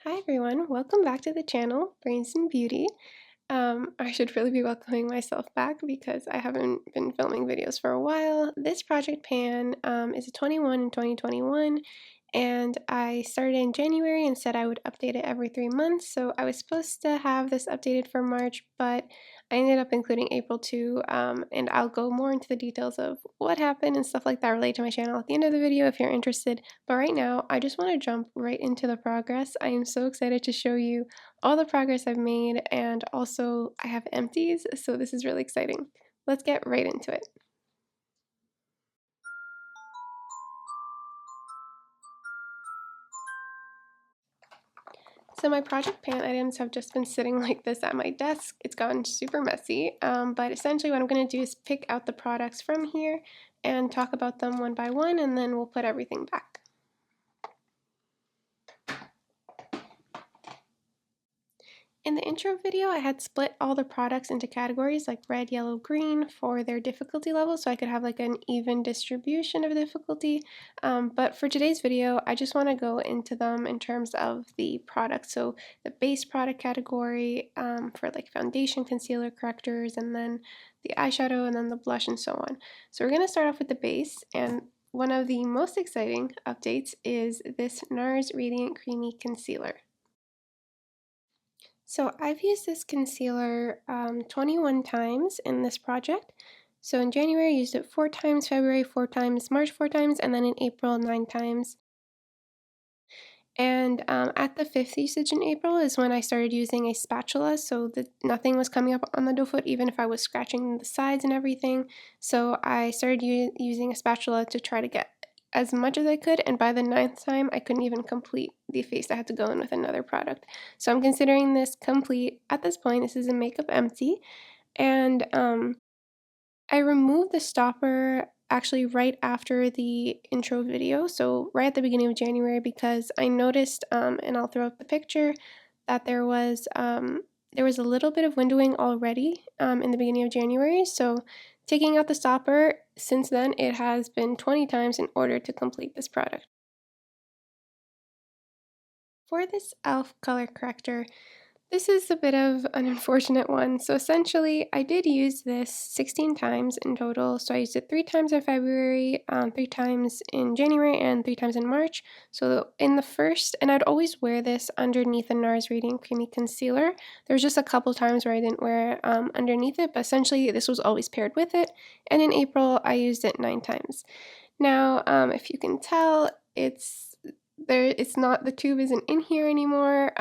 Hi everyone, welcome back to the channel, Brains&Beauty. I should really be welcoming myself back because I haven't been filming videos for a while. This project pan is a 21 in 2021, and I started in January and said I would update it every 3 months. So I was supposed to have this updated for March, but I ended up including April too, and I'll go more into the details of what happened and stuff like that related to my channel at the end of the video if you're interested. But right now, I just want to jump right into the progress. I am so excited to show you all the progress I've made, and also I have empties, so this is really exciting. Let's get right into it. So my project pan items have just been sitting like this at my desk. It's gotten super messy, but essentially what I'm going to do is pick out the products from here and talk about them one by one, and then we'll put everything back. In the intro video, I had split all the products into categories like red, yellow, green for their difficulty level, so I could have like an even distribution of difficulty. But for today's video, I just want to go into them in terms of the products. So the base product category for like foundation, concealer, correctors, and then the eyeshadow, and then the blush, and so on. So we're going to start off with the base, and one of the most exciting updates is this Nars Radiant Creamy Concealer. So I've used this concealer 21 times in this project. So in January I used it 4 times, February 4 times, March 4 times, and then in April 9 times. And at the 5th usage in April is when I started using a spatula, so that nothing was coming up on the doe foot, even if I was scratching the sides and everything. So I started using a spatula to try to get as much as I could, and by the 9th time I couldn't even complete the face. I had to go in with another product. So I'm considering this complete at this point. This is a makeup empty, and I removed the stopper actually right after the intro video, so right at the beginning of January, because I noticed, and I'll throw up the picture, that there was a little bit of windowing already in the beginning of January. So taking out the stopper, since then it has been 20 times in order to complete this product. For this e.l.f. color corrector, this is a bit of an unfortunate one. So essentially, I did use this 16 times in total. So I used it 3 times in February, 3 times in January, and 3 times in March. So in the first, and I'd always wear this underneath the Nars Radiant Creamy Concealer. There's just a couple times where I didn't wear it underneath it, but essentially this was always paired with it. And in April, I used it 9 times. Now, if you can tell, it's not, the tube isn't in here anymore.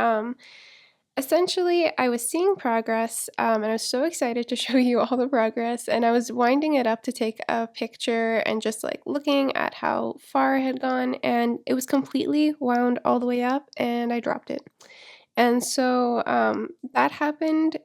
Essentially, I was seeing progress, and I was so excited to show you all the progress, and I was winding it up to take a picture and just like looking at how far it had gone, and it was completely wound all the way up, and I dropped it. And so that happened.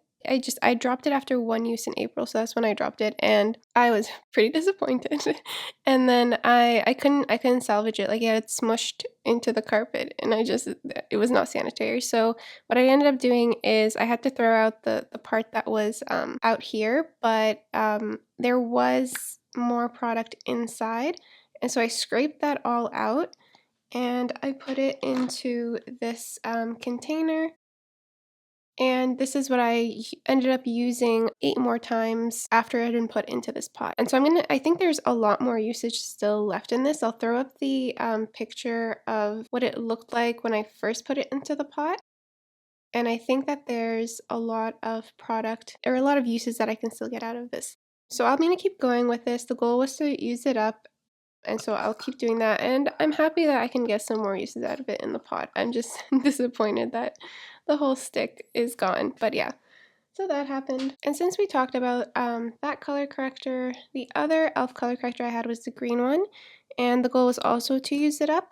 I dropped it after 1 use in April, so that's when I dropped it, and I was pretty disappointed. And then I couldn't salvage it. Like, it had smushed into the carpet, and it was not sanitary. So what I ended up doing is I had to throw out the part that was out here, but there was more product inside, and so I scraped that all out, and I put it into this container. And this is what I ended up using 8 more times after it had been put into this pot. And so I think there's a lot more usage still left in this. I'll throw up the picture of what it looked like when I first put it into the pot. And I think that there's a lot of product, or a lot of uses that I can still get out of this. So I'm going to keep going with this. The goal was to use it up, and so I'll keep doing that, and I'm happy that I can get some more uses out of it in the pot. I'm just disappointed that the whole stick is gone, but yeah. So that happened. And since we talked about that color corrector, the other e.l.f. color corrector I had was the green one, and the goal was also to use it up.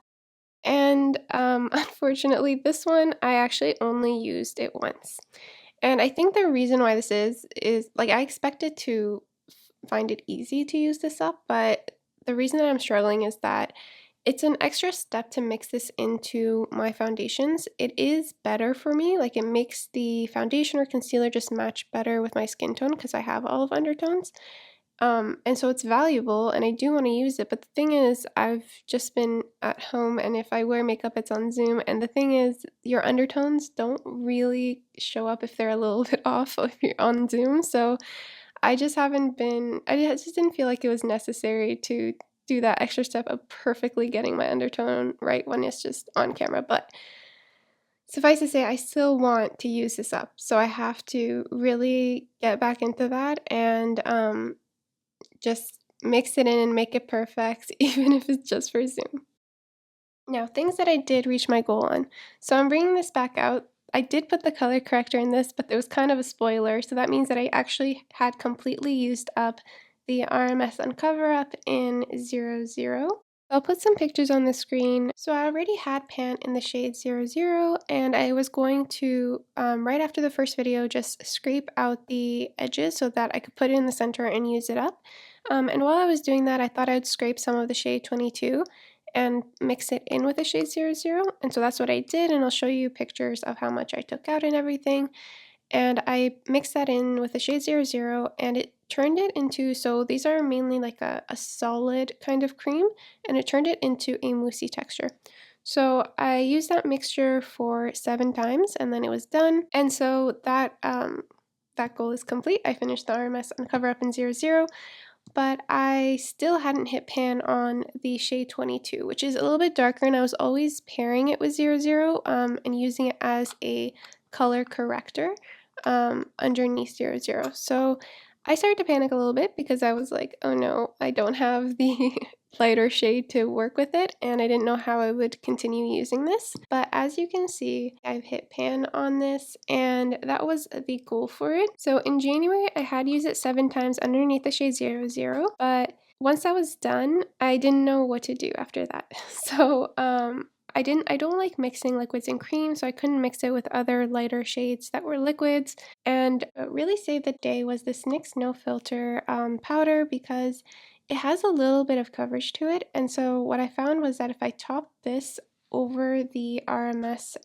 And unfortunately, this one I actually only used it once. And I think the reason why this is like, I expected to find it easy to use this up, but the reason that I'm struggling is that it's an extra step to mix this into my foundations. It is better for me, like it makes the foundation or concealer just match better with my skin tone because I have olive undertones. And so it's valuable and I do want to use it, but the thing is I've just been at home and if I wear makeup it's on Zoom, and the thing is your undertones don't really show up if they're a little bit off if you're on Zoom. So I just just didn't feel like it was necessary to do that extra step of perfectly getting my undertone right when it's just on camera. But suffice to say, I still want to use this up. So I have to really get back into that and just mix it in and make it perfect, even if it's just for Zoom. Now, things that I did reach my goal on. So I'm bringing this back out. I did put the color corrector in this, but it was kind of a spoiler. So that means that I actually had completely used up the RMS Uncover Up in 00. I'll put some pictures on the screen. So I already had pan in the shade 00, and I was going to, right after the first video, just scrape out the edges so that I could put it in the center and use it up. And while I was doing that, I thought I'd scrape some of the shade 22 and mix it in with the shade 00. And so that's what I did, and I'll show you pictures of how much I took out and everything. And I mixed that in with the shade 00 and it turned it into, so these are mainly like a solid kind of cream, and it turned it into a moussey texture. So I used that mixture for 7 times and then it was done. And so that goal is complete. I finished the RMS Uncover Up in 00. But I still hadn't hit pan on the shade 22, which is a little bit darker, and I was always pairing it with 00 and using it as a color corrector underneath 00. So I started to panic a little bit because I was like, oh no, I don't have the lighter shade to work with it, and I didn't know how I would continue using this. But as you can see, I've hit pan on this, and that was the goal for it. So in January, I had used it 7 times underneath the shade 00, but once that was done, I didn't know what to do after that. So I don't like mixing liquids and cream, so I couldn't mix it with other lighter shades that were liquids. And what really saved the day was this NYX No Filter powder, because it has a little bit of coverage to it. And so what I found was that if I topped this over the RMS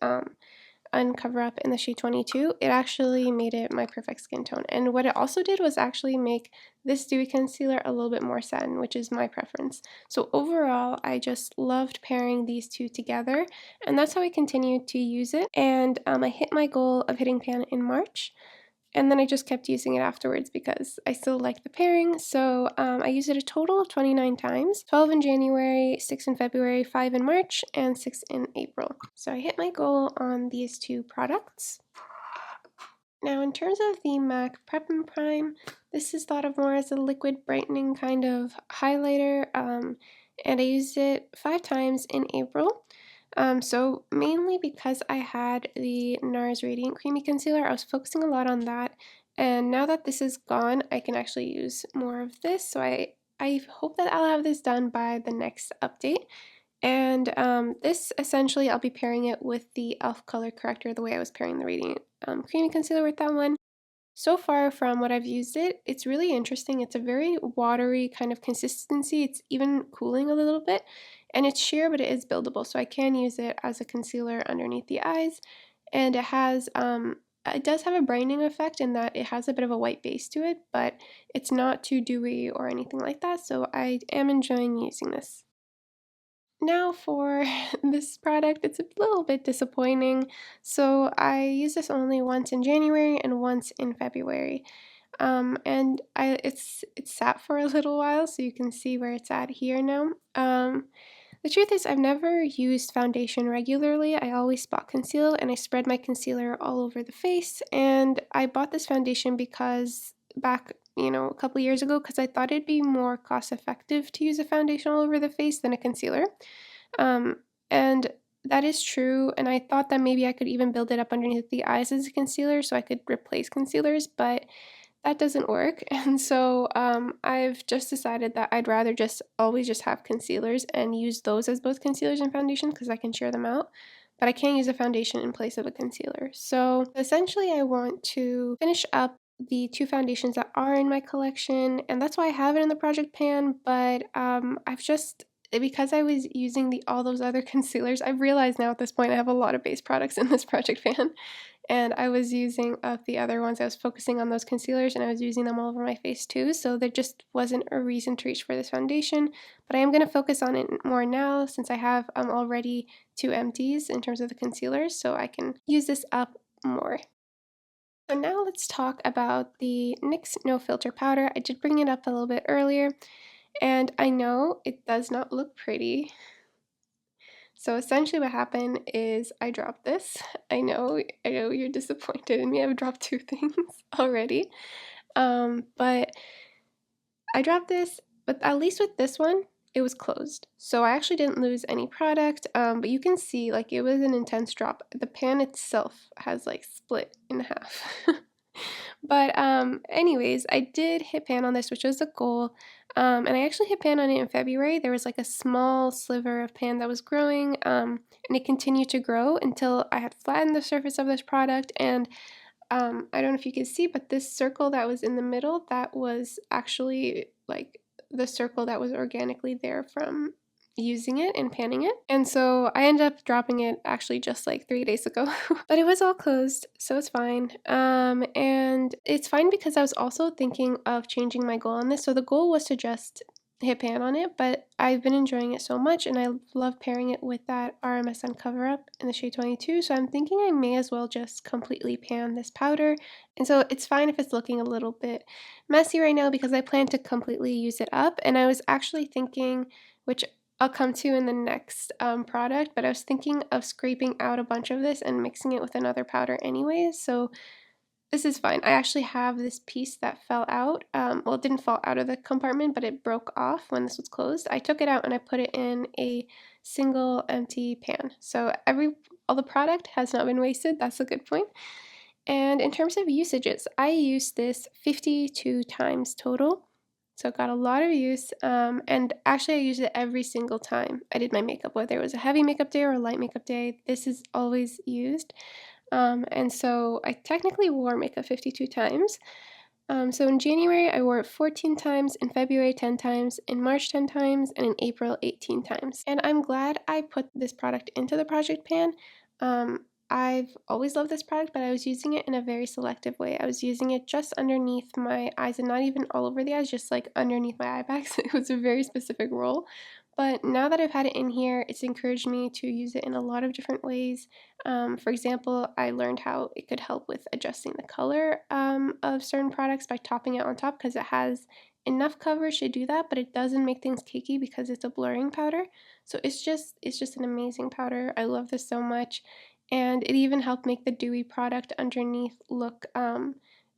Uncover Up in the shade 22, it actually made it my perfect skin tone. And what it also did was actually make this dewy concealer a little bit more satin, which is my preference. So overall, I just loved pairing these two together, and that's how I continued to use it. And I hit my goal of hitting pan in March. And then I just kept using it afterwards because I still like the pairing. So I used it a total of 29 times, 12 in January, 6 in February, 5 in March, and 6 in April. So I hit my goal on these 2 products. Now in terms of the MAC Prep and Prime, this is thought of more as a liquid brightening kind of highlighter, and I used it 5 times in April. So mainly because I had the Nars Radiant Creamy Concealer, I was focusing a lot on that. And now that this is gone, I can actually use more of this. So I hope that I'll have this done by the next update. And this, essentially, I'll be pairing it with the e.l.f. color corrector the way I was pairing the Radiant Creamy Concealer with that one. So far from what I've used it, it's really interesting. It's a very watery kind of consistency. It's even cooling a little bit, and it's sheer, but it is buildable, so I can use it as a concealer underneath the eyes. And it does have a brightening effect in that it has a bit of a white base to it, but it's not too dewy or anything like that, so I am enjoying using this. Now for this product, it's a little bit disappointing. So I used this only once in January and once in February. It's sat for a little while, so you can see where it's at here now. The truth is, I've never used foundation regularly. I always spot conceal, and I spread my concealer all over the face. And I bought this foundation because back, a couple years ago, because I thought it'd be more cost effective to use a foundation all over the face than a concealer. And that is true, and I thought that maybe I could even build it up underneath the eyes as a concealer so I could replace concealers, but that doesn't work. And so I've just decided that I'd rather just always just have concealers and use those as both concealers and foundation because I can share them out, but I can't use a foundation in place of a concealer. So essentially I want to finish up the 2 foundations that are in my collection, and that's why I have it in the project pan, but because I was using all those other concealers, I've realized now at this point I have a lot of base products in this project pan. And I was using the other ones, I was focusing on those concealers and I was using them all over my face too, so there just wasn't a reason to reach for this foundation. But I am going to focus on it more now since I have already 2 empties in terms of the concealers, so I can use this up more. So now let's talk about the NYX No Filter Powder. I did bring it up a little bit earlier, and I know it does not look pretty. So essentially what happened is I dropped this. I know you're disappointed in me. I've dropped 2 things already. But I dropped this, but at least with this one, it was closed. So I actually didn't lose any product, but you can see like it was an intense drop. The pan itself has like split in half. But anyways, I did hit pan on this, which was a goal. And I actually hit pan on it in February. There was like a small sliver of pan that was growing, and it continued to grow until I had flattened the surface of this product. And I don't know if you can see, but this circle that was in the middle, that was actually like the circle that was organically there from using it and panning it. And so I ended up dropping it actually just like 3 days ago. But it was all closed, so it's fine. And it's fine because I was also thinking of changing my goal on this. So the goal was to just hit pan on it, but I've been enjoying it so much and I love pairing it with that RMSN cover up in the shade 22, so I'm thinking I may as well just completely pan this powder. And so it's fine if it's looking a little bit messy right now because I plan to completely use it up. And I was actually thinking, which I'll come to in the next product, but I was thinking of scraping out a bunch of this and mixing it with another powder anyways, so this is fine. I actually have this piece that fell out. Well, it didn't fall out of the compartment, but it broke off when this was closed. I took it out and I put it in a single empty pan. So all the product has not been wasted. That's a good point. And in terms of usages, I used this 52 times total. So it got a lot of use, and actually I used it every single time I did my makeup, whether it was a heavy makeup day or a light makeup day. This is always used. And so I technically wore makeup 52 times. So in January, I wore it 14 times, in February 10 times, in March 10 times, and in April 18 times. And I'm glad I put this product into the project pan. I've always loved this product, but I was using it in a very selective way. I was using it just underneath my eyes and not even all over the eyes, just like underneath my eye bags. It was a very specific role. But now that I've had it in here, it's encouraged me to use it in a lot of different ways. For example, I learned how it could help with adjusting the color of certain products by topping it on top because it has enough coverage to do that, but it doesn't make things cakey because it's a blurring powder. So it's just an amazing powder. I love this so much. And it even helped make the dewy product underneath look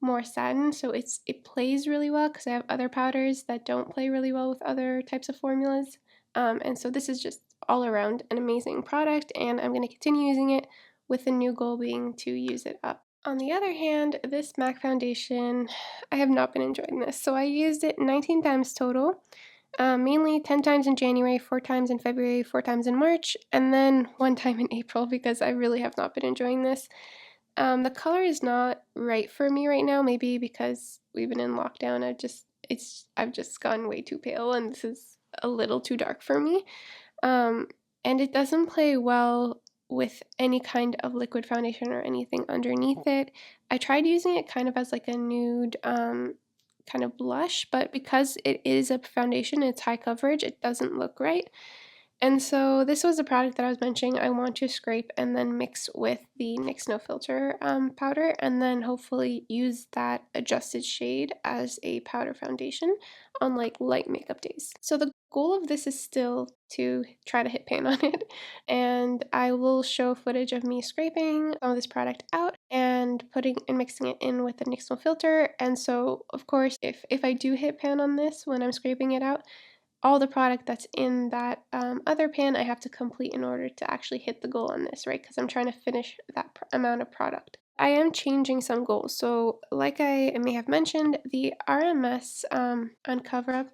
more satin, so it plays really well because I have other powders that don't play really well with other types of formulas. And so this is just all around an amazing product, and I'm going to continue using it with the new goal being to use it up. On the other hand, this MAC foundation, I have not been enjoying this. So I used it 19 times total, mainly 10 times in January, 4 times in February, 4 times in March, and then 1 time in April because I really have not been enjoying this. The color is not right for me right now, maybe because we've been in lockdown. I've just gone way too pale and this is a little too dark for me. And it doesn't play well with any kind of liquid foundation or anything underneath it. I tried using it kind of as like a nude kind of blush, but because it is a foundation, it's high coverage, it doesn't look right. And so this was a product that I was mentioning I want to scrape and then mix with the NYX No Filter powder and then hopefully use that adjusted shade as a powder foundation on like light makeup days. So the goal of this is still to try to hit pan on it, and I will show footage of me scraping some of this product out and putting and mixing it in with the NYX No Filter. And so of course if I do hit pan on this when I'm scraping it out, all the product that's in that other pan I have to complete in order to actually hit the goal on this, right? Because I'm trying to finish that amount of product. I am changing some goals. So like I may have mentioned, the RMS Uncover Up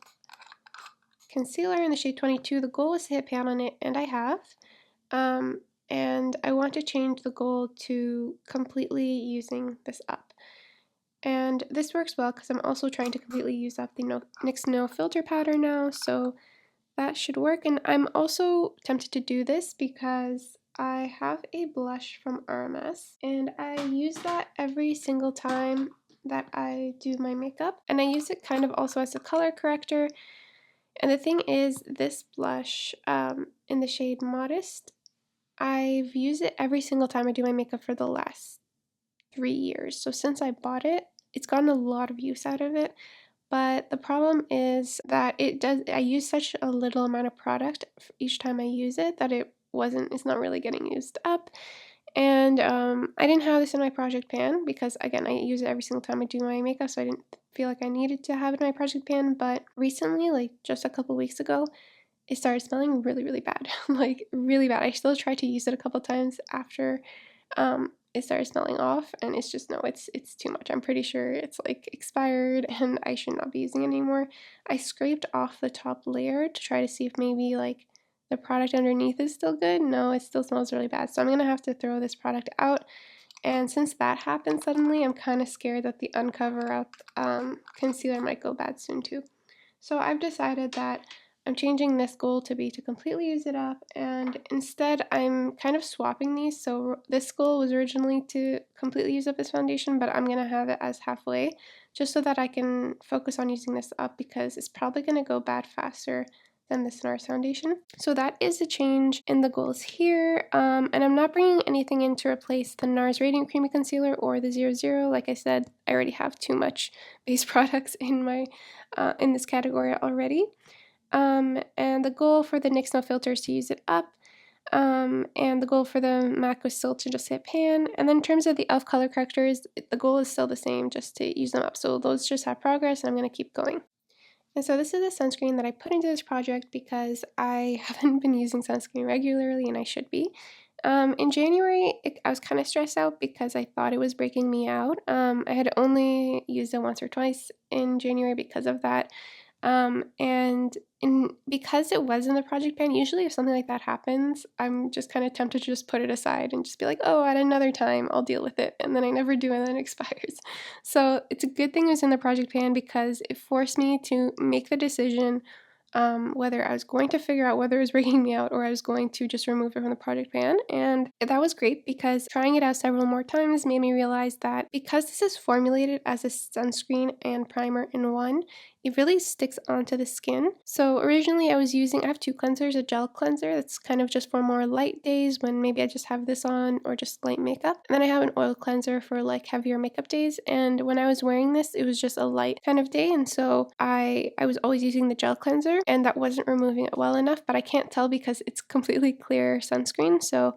concealer in the shade 22, the goal was to hit pan on it, and I have. And I want to change the goal to completely using this up. And this works well because I'm also trying to completely use up the NYX No Filter powder now, so that should work. And I'm also tempted to do this because I have a blush from RMS and I use that every single time that I do my makeup, and I use it kind of also as a color corrector. And the thing is, this blush in the shade Modest, I've used it every single time I do my makeup for the last 3 years. So since I bought it, it's gotten a lot of use out of it. But the problem is that I use such a little amount of product each time I use it that it's not really getting used up. And I didn't have this in my project pan because, again, I use it every single time I do my makeup, so I didn't feel like I needed to have it in my project pan. But recently, like just a couple weeks ago, it started smelling really, really bad. Like really bad. I still tried to use it a couple times after it started smelling off, and it's just, no, it's too much. I'm pretty sure it's like expired and I should not be using it anymore. I scraped off the top layer to try to see if maybe like the product underneath is still good. No, it still smells really bad. So I'm gonna have to throw this product out. And since that happened suddenly, I'm kind of scared that the Uncover Up concealer might go bad soon too. So I've decided that I'm changing this goal to be to completely use it up, and instead I'm kind of swapping these. So this goal was originally to completely use up this foundation, but I'm going to have it as halfway just so that I can focus on using this up because it's probably going to go bad faster than this Nars foundation. So that is a change in the goals here, and I'm not bringing anything in to replace the Nars Radiant Creamy Concealer or the 00. Like I said, I already have too much base products in my in this category already. And the goal for the NYX No Filter is to use it up. And the goal for the MAC was still to just hit pan. And then in terms of the e.l.f. color correctors, the goal is still the same, just to use them up. So those just have progress, and I'm going to keep going. And so this is a sunscreen that I put into this project because I haven't been using sunscreen regularly, and I should be. In January, I was kind of stressed out because I thought it was breaking me out. I had only used it once or twice in January because of that. Because it was in the project pan, usually if something like that happens, I'm just kind of tempted to just put it aside and just be like, oh, at another time, I'll deal with it. And then I never do, and then it expires. So it's a good thing it was in the project pan because it forced me to make the decision whether I was going to figure out whether it was breaking me out or I was going to just remove it from the project pan. And that was great because trying it out several more times made me realize that because this is formulated as a sunscreen and primer in one, it really sticks onto the skin. So originally I have two cleansers, a gel cleanser that's kind of just for more light days when maybe I just have this on or just light makeup. And then I have an oil cleanser for like heavier makeup days. And when I was wearing this, it was just a light kind of day. And so I was always using the gel cleanser, and that wasn't removing it well enough, but I can't tell because it's completely clear sunscreen. So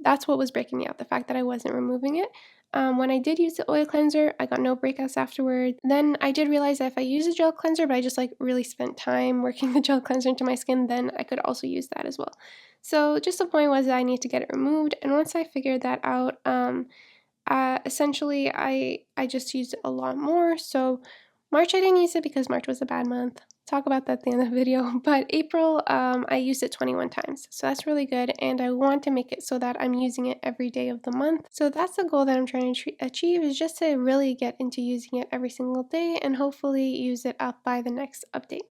that's what was breaking me out, the fact that I wasn't removing it. When I did use the oil cleanser, I got no breakouts afterward. Then I did realize that if I use a gel cleanser, but I just like really spent time working the gel cleanser into my skin, then I could also use that as well. So just the point was that I need to get it removed. And once I figured that out, essentially I just used it a lot more. So March I didn't use it because March was a bad month. Talk about that at the end of the video. But April, I used it 21 times. So that's really good. And I want to make it so that I'm using it every day of the month. So that's the goal that I'm trying to achieve, is just to really get into using it every single day and hopefully use it up by the next update.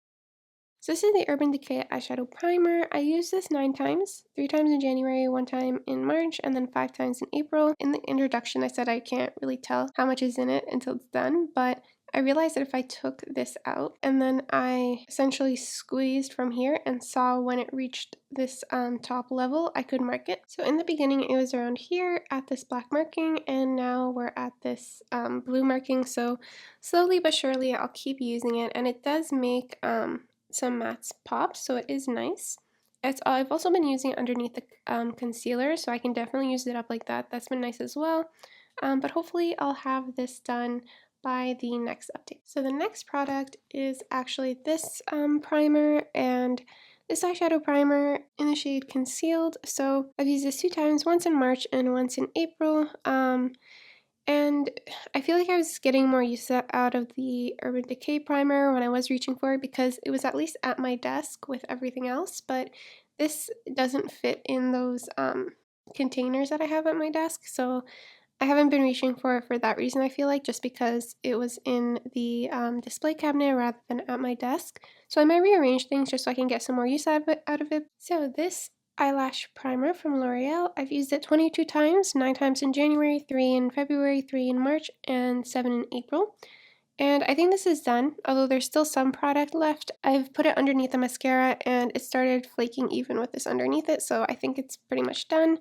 So this is the Urban Decay Eyeshadow Primer. I used this 9 times, 3 times in January, 1 time in March, and then 5 times in April. In the introduction, I said I can't really tell how much is in it until it's done, but I realized that if I took this out and then I essentially squeezed from here and saw when it reached this top level, I could mark it. So in the beginning, it was around here at this black marking, and now we're at this blue marking. So slowly but surely, I'll keep using it, and it does make some mattes pop, so it is nice. I've also been using it underneath the concealer, so I can definitely use it up like that. That's been nice as well. But hopefully I'll have this done by the next update. So the next product is actually this primer and this eyeshadow primer in the shade Concealed. So I've used this 2 times, once in March and once in April. And I feel like I was getting more use out of the Urban Decay Primer when I was reaching for it because it was at least at my desk with everything else, but this doesn't fit in those containers that I have at my desk. So I haven't been reaching for it for that reason, I feel like, just because it was in the display cabinet rather than at my desk. So I might rearrange things just so I can get some more use out of it. So this eyelash primer from L'Oreal, I've used it 22 times, 9 times in January, 3 in February, 3 in March, and 7 in April. And I think this is done, although there's still some product left. I've put it underneath the mascara and it started flaking even with this underneath it, so I think it's pretty much done.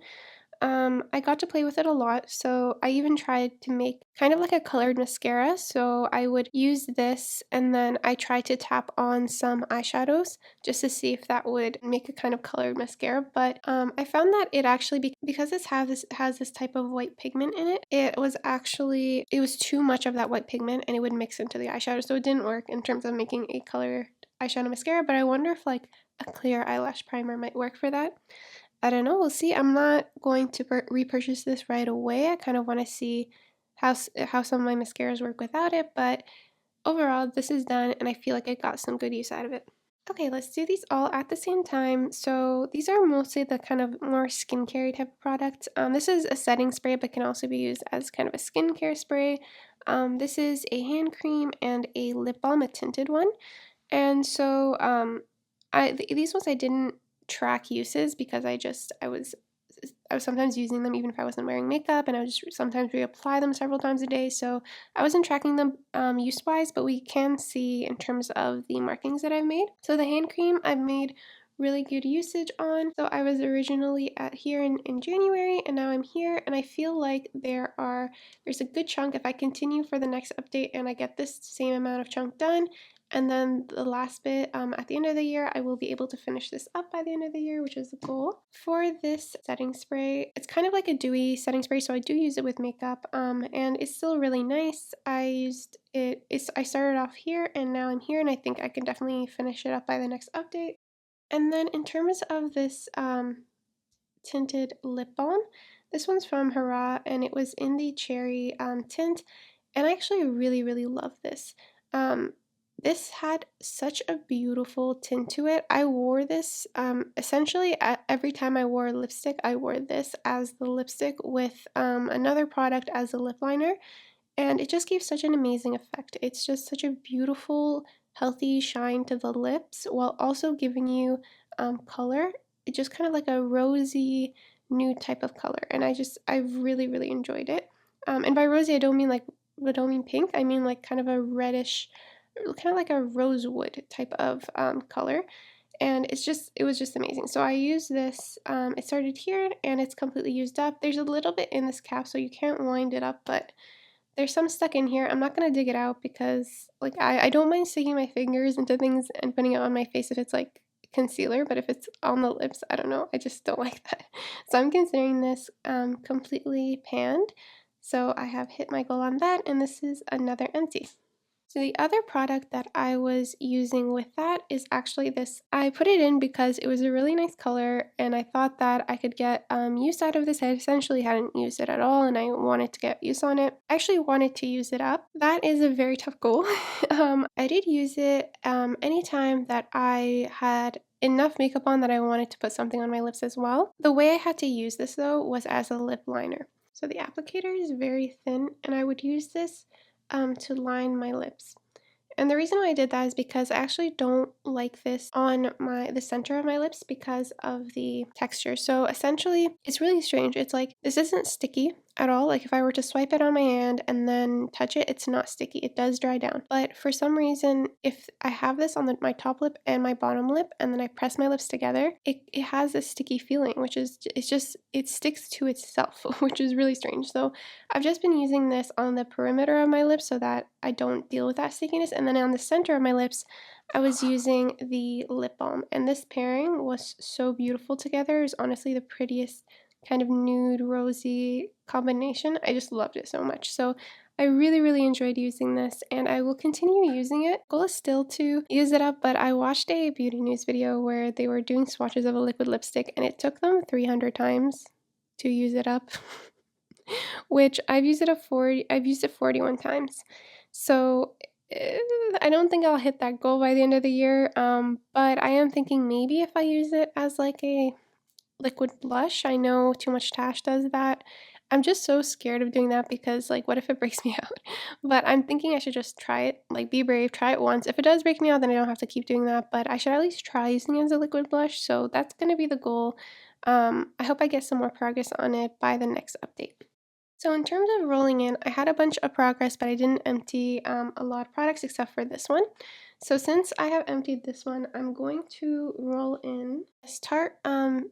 I got to play with it a lot, so I even tried to make kind of like a colored mascara. So I would use this and then I tried to tap on some eyeshadows just to see if that would make a kind of colored mascara. But I found that it actually, because this has this type of white pigment in it, it was too much of that white pigment and it would mix into the eyeshadow. So it didn't work in terms of making a colored eyeshadow mascara, but I wonder if like a clear eyelash primer might work for that. I don't know, we'll see. I'm not going to repurchase this right away. I kind of want to see how some of my mascaras work without it, but overall this is done and I feel like I got some good use out of it. Okay, let's do these all at the same time. So these are mostly the kind of more skincare type of products. This is a setting spray but can also be used as kind of a skincare spray. This is a hand cream and a lip balm, a tinted one. And so these ones I didn't track uses because I was sometimes using them even if I wasn't wearing makeup, and I would just sometimes reapply them several times a day. So I wasn't tracking them use-wise, but we can see in terms of the markings that I've made. So the hand cream I've made really good usage on. So I was originally at here in January and now I'm here, and I feel like there's a good chunk if I continue for the next update and I get this same amount of chunk done. And then the last bit at the end of the year, I will be able to finish this up by the end of the year, which is the goal. For this setting spray, it's kind of like a dewy setting spray, so I do use it with makeup, and it's still really nice. I started off here and now I'm here, and I think I can definitely finish it up by the next update. And then in terms of this tinted lip balm, this one's from Hurraw and it was in the cherry tint, and I actually really, really love this. This had such a beautiful tint to it. I wore this essentially every time I wore lipstick, I wore this as the lipstick with another product as a lip liner, and it just gave such an amazing effect. It's just such a beautiful, healthy shine to the lips while also giving you color. It's just kind of like a rosy nude type of color, and I really, really enjoyed it. And by rosy, I don't mean pink. I mean like kind of a reddish, kind of like a rosewood type of color. And it was just amazing. So I used this, it started here and it's completely used up. There's a little bit in this cap, so you can't wind it up, but there's some stuck in here. I'm not going to dig it out because like I don't mind sticking my fingers into things and putting it on my face if it's like concealer, but if it's on the lips, I don't know. I just don't like that. So I'm considering this completely panned. So I have hit my goal on that, and this is another empty. So the other product that I was using with that is actually this. I put it in because it was a really nice color and I thought that I could get use out of this. I essentially hadn't used it at all and I wanted to get use on it. I actually wanted to use it up. That is a very tough goal. I did use it anytime that I had enough makeup on that I wanted to put something on my lips as well. The way I had to use this though was as a lip liner. So the applicator is very thin and I would use this to line my lips. And the reason why I did that is because I actually don't like this on the center of my lips because of the texture. So essentially, it's really strange. It's like, this isn't sticky at all. Like if I were to swipe it on my hand and then touch it, it's not sticky. It does dry down. But for some reason, if I have this on my top lip and my bottom lip and then I press my lips together, it has a sticky feeling, which is, it sticks to itself, which is really strange. So I've just been using this on the perimeter of my lips so that I don't deal with that stickiness. And then on the center of my lips, I was using the lip balm. And this pairing was so beautiful together. It was honestly the prettiest kind of nude rosy combination. I just loved it so much. So I really, really enjoyed using this and I will continue using it. Goal is still to use it up, but I watched a beauty news video where they were doing swatches of a liquid lipstick and it took them 300 times to use it up. Which I've used it 41 times. So I don't think I'll hit that goal by the end of the year. But I am thinking maybe if I use it as like a liquid blush. I know Too Much Tash does that. I'm just so scared of doing that because, like, what if it breaks me out? But I'm thinking I should just try it, like, be brave, try it once. If it does break me out, then I don't have to keep doing that, but I should at least try using it as a liquid blush, so that's gonna be the goal. I hope I get some more progress on it by the next update. So in terms of rolling in, I had a bunch of progress, but I didn't empty a lot of products except for this one. So since I have emptied this one, I'm going to roll in this Tarte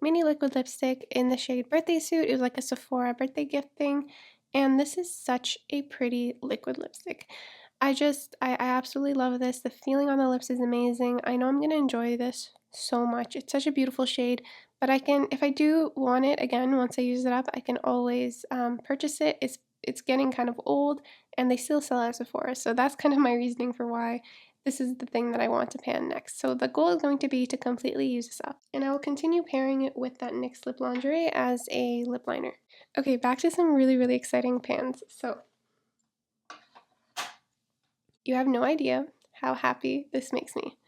mini liquid lipstick in the shade Birthday Suit. It was like a Sephora birthday gift thing. And this is such a pretty liquid lipstick. I absolutely love this. The feeling on the lips is amazing. I know I'm going to enjoy this so much. It's such a beautiful shade. But I can, if I do want it again, once I use it up, I can always purchase it. It's getting kind of old, and they still sell at Sephora. So that's kind of my reasoning for why this is the thing that I want to pan next. So the goal is going to be to completely use this up. And I will continue pairing it with that NYX Lip Lingerie as a lip liner. Okay, back to some really, really exciting pans. So you have no idea how happy this makes me.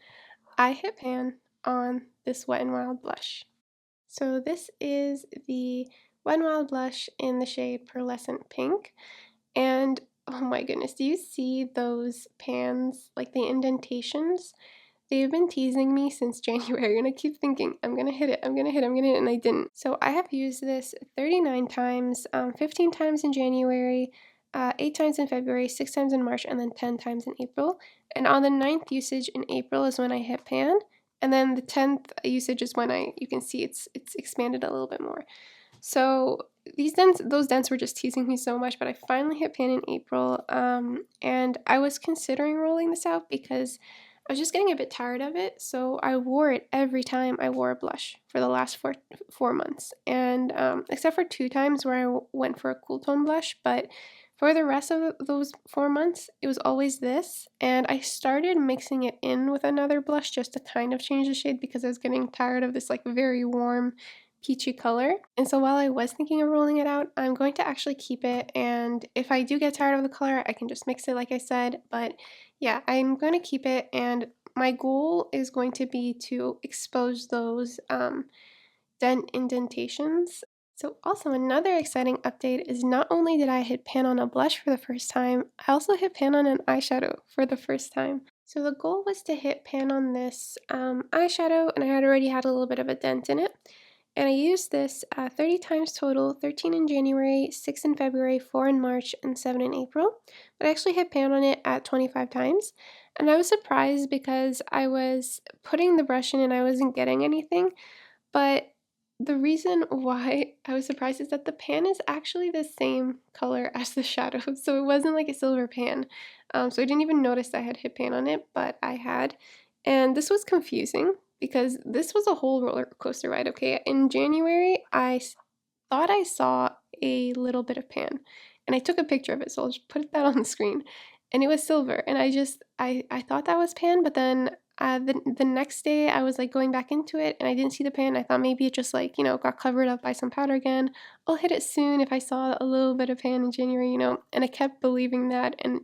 I hit pan on this Wet n Wild blush. So this is the Wet n Wild blush in the shade Pearlescent Pink. And oh my goodness, do you see those pans, like the indentations? They've been teasing me since January, and I keep thinking, I'm gonna hit it, and I didn't. So I have used this 39 times, 15 times in January, 8 times in February, 6 times in March, and then 10 times in April. And on the 9th usage in April is when I hit pan, and then the 10th usage is when you can see it's expanded a little bit more. So those dents were just teasing me so much, but I finally hit pan in April, and I was considering rolling this out because I was just getting a bit tired of it, so I wore it every time I wore a blush for the last four months, and except for 2 times where I went for a cool tone blush, but for the rest of those 4 months, it was always this, and I started mixing it in with another blush just to kind of change the shade because I was getting tired of this like very warm peachy color. And so while I was thinking of rolling it out, I'm going to actually keep it, and if I do get tired of the color, I can just mix it like I said, but yeah, I'm going to keep it, and my goal is going to be to expose those dent indentations. So also another exciting update is not only did I hit pan on a blush for the first time, I also hit pan on an eyeshadow for the first time. So the goal was to hit pan on this eyeshadow, and I had already had a little bit of a dent in it. And I used this 30 times total, 13 in January, 6 in February, 4 in March, and 7 in April. But I actually hit pan on it at 25 times. And I was surprised because I was putting the brush in and I wasn't getting anything. But the reason why I was surprised is that the pan is actually the same color as the shadow. So it wasn't like a silver pan. So I didn't even notice I had hit pan on it, but I had. And this was confusing because this was a whole roller coaster ride, okay? In January, I thought I saw a little bit of pan, and I took a picture of it, so I'll just put that on the screen. And it was silver, and I thought that was pan, but then the next day I was like going back into it, and I didn't see the pan. I thought maybe it just like, got covered up by some powder again. I'll hit it soon if I saw a little bit of pan in January, and I kept believing that, and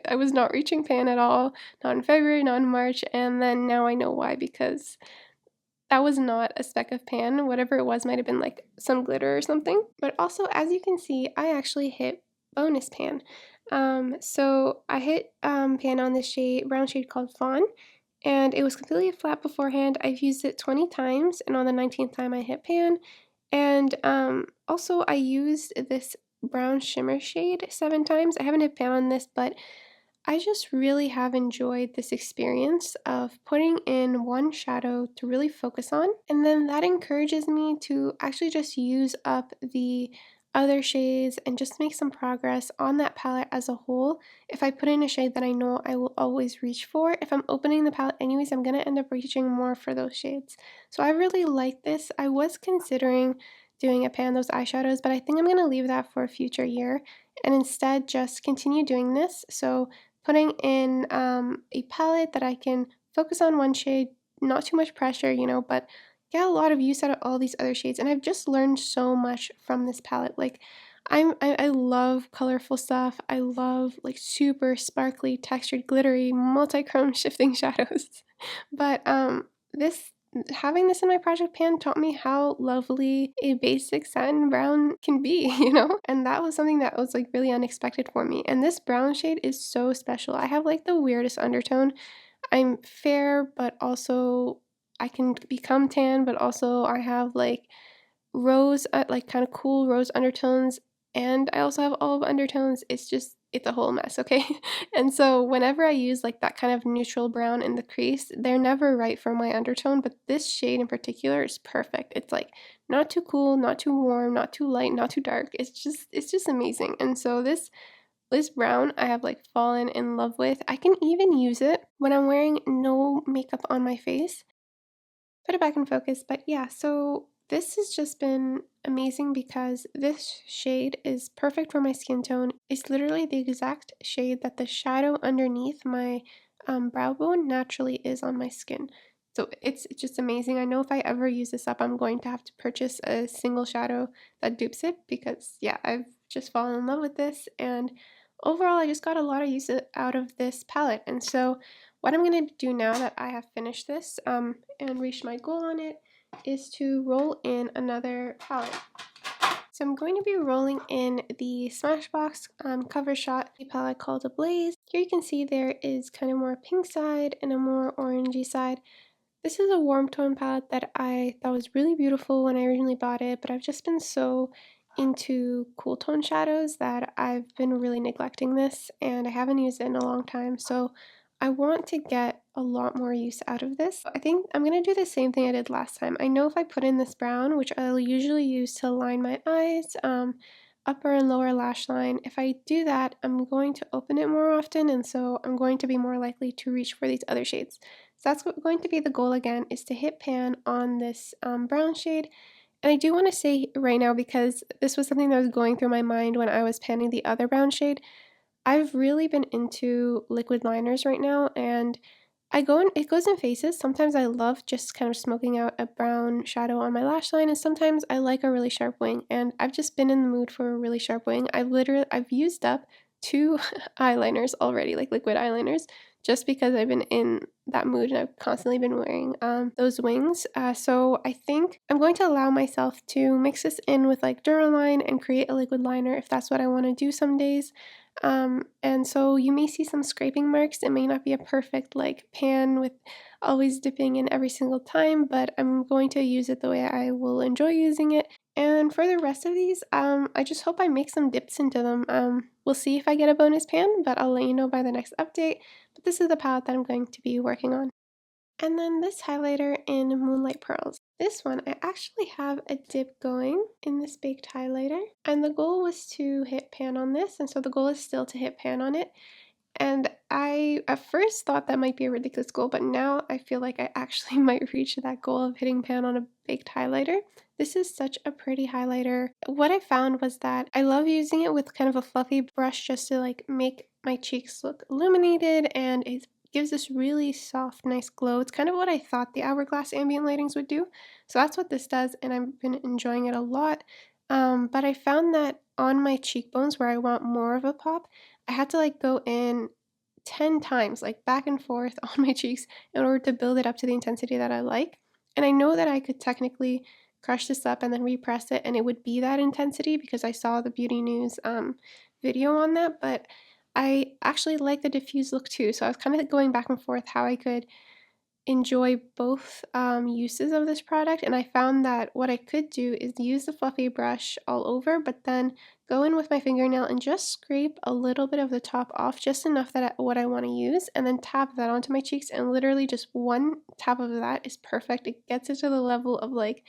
I was not reaching pan at all, not in February, not in March, and then now I know why, because that was not a speck of pan. Whatever it was might have been like some glitter or something. But also, as you can see, I actually hit bonus pan. So I hit pan on this brown shade called Fawn, and it was completely flat beforehand. I've used it 20 times, and on the 19th time I hit pan. And also I used this brown shimmer shade 7 times. I haven't hit pan on this, but I just really have enjoyed this experience of putting in one shadow to really focus on, and then that encourages me to actually just use up the other shades and just make some progress on that palette as a whole. If I put in a shade that I know I will always reach for, if I'm opening the palette anyways, I'm going to end up reaching more for those shades. So I really like this. I was considering doing a pan those eyeshadows, but I think I'm going to leave that for a future year and instead just continue doing this. So putting in a palette that I can focus on one shade, not too much pressure, but get a lot of use out of all these other shades. And I've just learned so much from this palette. Like, I love colorful stuff. I love like super sparkly, textured, glittery, multi-chrome shifting shadows. But this having this in my project pan taught me how lovely a basic satin brown can be, you know? And that was something that was like really unexpected for me. And this brown shade is so special. I have like the weirdest undertone. I'm fair, but also I can become tan, but also I have like rose, like kind of cool rose undertones, and I also have olive undertones. It's a whole mess, okay? And so whenever I use like that kind of neutral brown in the crease, they're never right for my undertone, but this shade in particular is perfect. It's like not too cool, not too warm, not too light, not too dark. It's just amazing. And so this brown I have like fallen in love with. I can even use it when I'm wearing no makeup on my face. Put it back in focus. But yeah, so this has just been amazing because this shade is perfect for my skin tone. It's literally the exact shade that the shadow underneath my brow bone naturally is on my skin. So it's just amazing. I know if I ever use this up, I'm going to have to purchase a single shadow that dupes it because yeah, I've just fallen in love with this, and overall I just got a lot of use out of this palette. And so what I'm going to do now that I have finished this and reached my goal on it is to roll in another palette. So I'm going to be rolling in the Smashbox Covershot palette called Ablaze. Here you can see there is kind of more pink side and a more orangey side. This is a warm tone palette that I thought was really beautiful when I originally bought it, but I've just been so into cool tone shadows that I've been really neglecting this, and I haven't used it in a long time, so I want to get a lot more use out of this. I think I'm going to do the same thing I did last time. I know if I put in this brown, which I'll usually use to line my eyes, upper and lower lash line, if I do that, I'm going to open it more often, and so I'm going to be more likely to reach for these other shades. So that's going to be the goal again, is to hit pan on this brown shade. And I do want to say right now, because this was something that was going through my mind when I was panning the other brown shade, I've really been into liquid liners right now, and it goes in phases. Sometimes I love just kind of smoking out a brown shadow on my lash line, and sometimes I like a really sharp wing, and I've just been in the mood for a really sharp wing. I've used up 2 eyeliners already, like liquid eyeliners, just because I've been in that mood and I've constantly been wearing those wings. So I think I'm going to allow myself to mix this in with like Duraline and create a liquid liner if that's what I want to do some days. And so you may see some scraping marks. It may not be a perfect like pan with always dipping in every single time, but I'm going to use it the way I will enjoy using it. And for the rest of these, I just hope I make some dips into them. We'll see if I get a bonus pan, but I'll let you know by the next update. But this is the palette that I'm going to be working on. And then this highlighter in Moonlight Pearls. This one, I actually have a dip going in this baked highlighter. And the goal was to hit pan on this, and so the goal is still to hit pan on it. And I at first thought that might be a ridiculous goal, but now I feel like I actually might reach that goal of hitting pan on a baked highlighter. This is such a pretty highlighter. What I found was that I love using it with kind of a fluffy brush just to like make my cheeks look illuminated, and it gives this really soft, nice glow. It's kind of what I thought the Hourglass ambient lightings would do. So that's what this does, and I've been enjoying it a lot. But I found that on my cheekbones where I want more of a pop, I had to like go in 10 times, like back and forth on my cheeks in order to build it up to the intensity that I like. And I know that I could technically crush this up and then repress it and it would be that intensity because I saw the Beauty News video on that, but I actually like the diffuse look too. So I was kind of going back and forth how I could enjoy both uses of this product, and I found that what I could do is use the fluffy brush all over, but then go in with my fingernail and just scrape a little bit of the top off, just enough that what I want to use, and then tap that onto my cheeks, and literally just one tap of that is perfect. It gets it to the level of like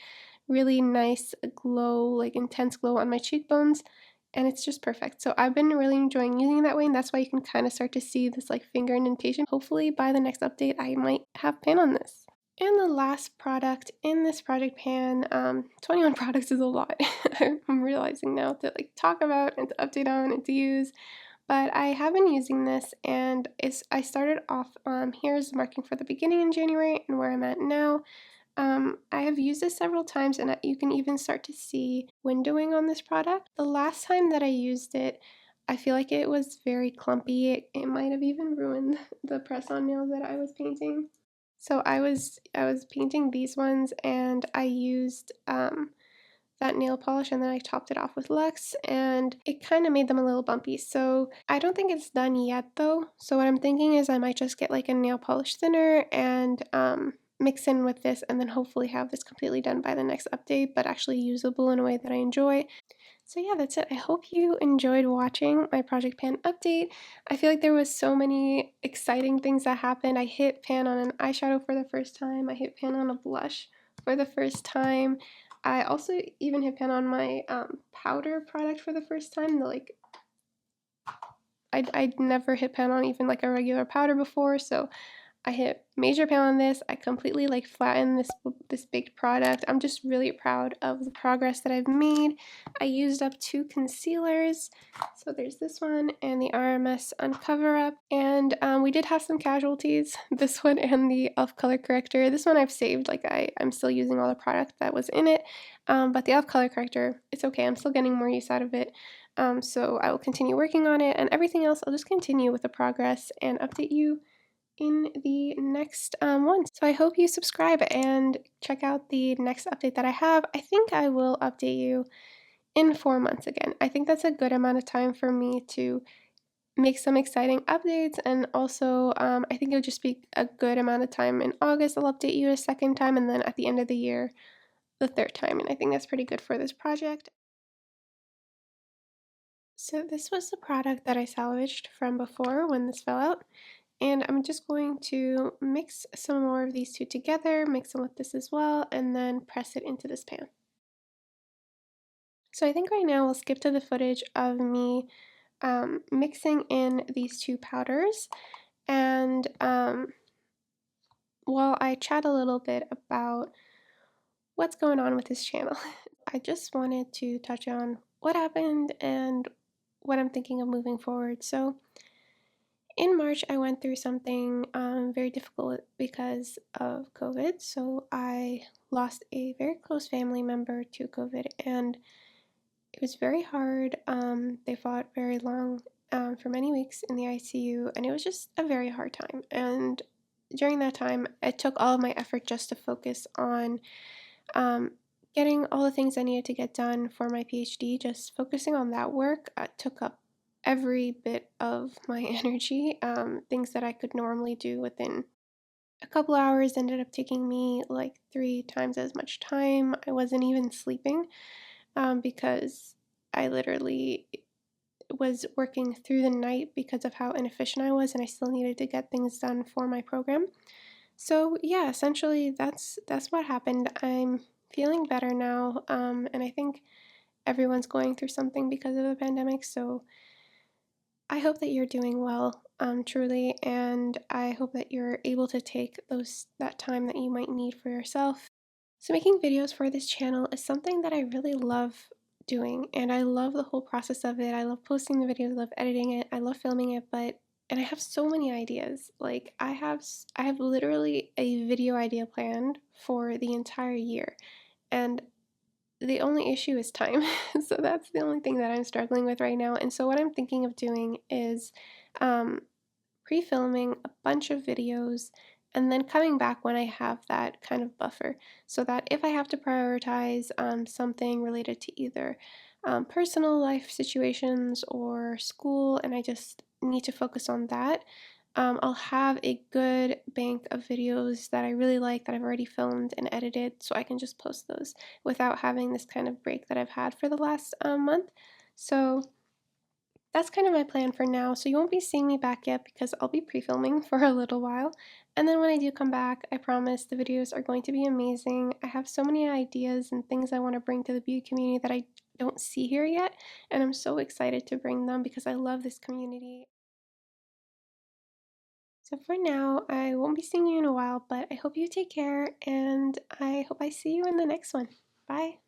really nice glow, like intense glow on my cheekbones, and it's just perfect. So I've been really enjoying using it that way, and that's why you can kind of start to see this like finger indentation. Hopefully by the next update I might have pan on this. And the last product in this project pan, 21 products is a lot. I'm realizing now to like talk about and to update on and to use, but I have been using this, and I started off, here's marking for the beginning in January and where I'm at now. I have used this several times, and you can even start to see windowing on this product. The last time that I used it, I feel like it was very clumpy. It might have even ruined the press-on nails that I was painting. So I was painting these ones, and I used that nail polish, and then I topped it off with Luxe, and it kind of made them a little bumpy. So I don't think it's done yet though. So what I'm thinking is I might just get like a nail polish thinner and mix in with this, and then hopefully have this completely done by the next update, but actually usable in a way that I enjoy. So yeah, that's it. I hope you enjoyed watching my Project Pan update. I feel like there was so many exciting things that happened. I hit pan on an eyeshadow for the first time. I hit pan on a blush for the first time. I also even hit pan on my powder product for the first time. I'd never hit pan on even like a regular powder before, so I hit major pan on this. I completely like flattened this baked product. I'm just really proud of the progress that I've made. I used up 2 concealers. So there's this one and the RMS Uncover Up. And we did have some casualties. This one and the e.l.f. color corrector. This one I've saved. Like I'm still using all the product that was in it. But the e.l.f. color corrector, it's okay. I'm still getting more use out of it. So I will continue working on it, and everything else I'll just continue with the progress and update you in the next one. So I hope you subscribe and check out the next update that I have. I think I will update you in 4 months again. I think that's a good amount of time for me to make some exciting updates, and also I think it'll just be a good amount of time in August. I'll update you a second time, and then at the end of the year, the third time, and I think that's pretty good for this project. So this was the product that I salvaged from before when this fell out. And I'm just going to mix some more of these two together, mix them with this as well, and then press it into this pan. So I think right now we'll skip to the footage of me mixing in these 2 powders, and while I chat a little bit about what's going on with this channel, I just wanted to touch on what happened and what I'm thinking of moving forward. So in March, I went through something very difficult because of COVID. So I lost a very close family member to COVID, and it was very hard. They fought very long for many weeks in the ICU, and it was just a very hard time. And during that time, it took all of my effort just to focus on getting all the things I needed to get done for my PhD. Just focusing on that work took up every bit of my energy. Things that I could normally do within a couple hours ended up taking me like 3 times as much time. I wasn't even sleeping because I literally was working through the night because of how inefficient I was, and I still needed to get things done for my program. So yeah, essentially that's what happened. I'm feeling better now, and I think everyone's going through something because of the pandemic. So I hope that you're doing well, truly, and I hope that you're able to take that time that you might need for yourself. So making videos for this channel is something that I really love doing, and I love the whole process of it. I love posting the videos, I love editing it, I love filming it, and I have so many ideas. Like I have literally a video idea planned for the entire year, and the only issue is time. So that's the only thing that I'm struggling with right now. And so what I'm thinking of doing is um, pre-filming a bunch of videos and then coming back when I have that kind of buffer, so that if I have to prioritize something related to either personal life situations or school, and I just need to focus on that, I'll have a good bank of videos that I really like that I've already filmed and edited, so I can just post those without having this kind of break that I've had for the last month. So that's kind of my plan for now. So you won't be seeing me back yet because I'll be pre-filming for a little while. And then when I do come back, I promise the videos are going to be amazing. I have so many ideas and things I want to bring to the beauty community that I don't see here yet. And I'm so excited to bring them because I love this community. So for now, I won't be seeing you in a while, but I hope you take care, and I hope I see you in the next one. Bye!